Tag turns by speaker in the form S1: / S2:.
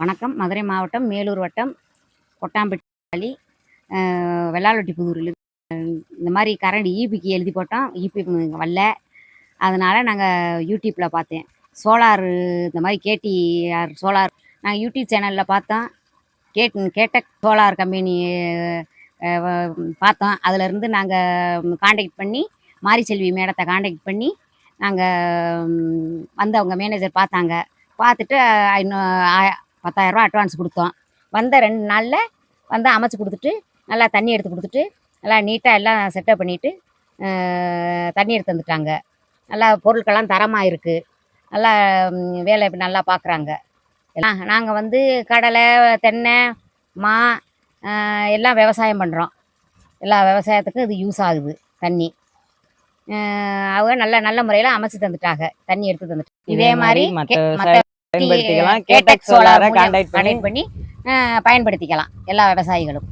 S1: வணக்கம். மதுரை மாவட்டம் மேலூர் வட்டம் கொட்டாம்பட்டி வெள்ளாளொட்டிப்புதூரில் இந்த மாதிரி கரண்ட் ஈபிக்கு எழுதி போட்டோம். ஈபி வரல. அதனால் நாங்கள் யூடியூப்பில் பார்த்தேன். சோலார் இந்த மாதிரி கேடிஆர் சோலார் நாங்கள் யூடியூப் சேனலில் பார்த்தோம். கேட்டக் சோலார் கம்பெனி பார்த்தோம். அதிலேருந்து நாங்கள் காண்டாக்ட் பண்ணி மாரிசெல்வி மேடத்தை காண்டாக்ட் பண்ணி நாங்கள் வந்து அவங்க மேனேஜர் பார்த்தாங்க. பார்த்துட்டு இன்னும் 10,000 ரூபா அட்வான்ஸ் கொடுத்தோம். வந்த 2 நாளில் வந்து அமைச்சு கொடுத்துட்டு நல்லா தண்ணி எடுத்து கொடுத்துட்டு நல்லா நீட்டாக எல்லாம் செட்டப் பண்ணிவிட்டு தண்ணி எடுத்து வந்துட்டாங்க. நல்லா பொருட்கள்லாம் தரமாக இருக்குது. நல்லா வேலை நல்லா பார்க்குறாங்க. எல்லாம் நாங்கள் வந்து கடலை, தென்னை, மா எல்லாம் விவசாயம் பண்ணுறோம். எல்லா விவசாயத்துக்கும் இது யூஸ் ஆகுது தண்ணி. அவங்க நல்ல நல்ல முறையில் அமைச்சு தந்துட்டாங்க. தண்ணி எடுத்து தந்துட்டு இதே மாதிரி
S2: பயன்படுத்திக்கலாம். கேடக் சோலாரை கான்டாக்ட்
S1: பண்ணி பயன்படுத்திக்கலாம் எல்லா விவசாயிகளும்.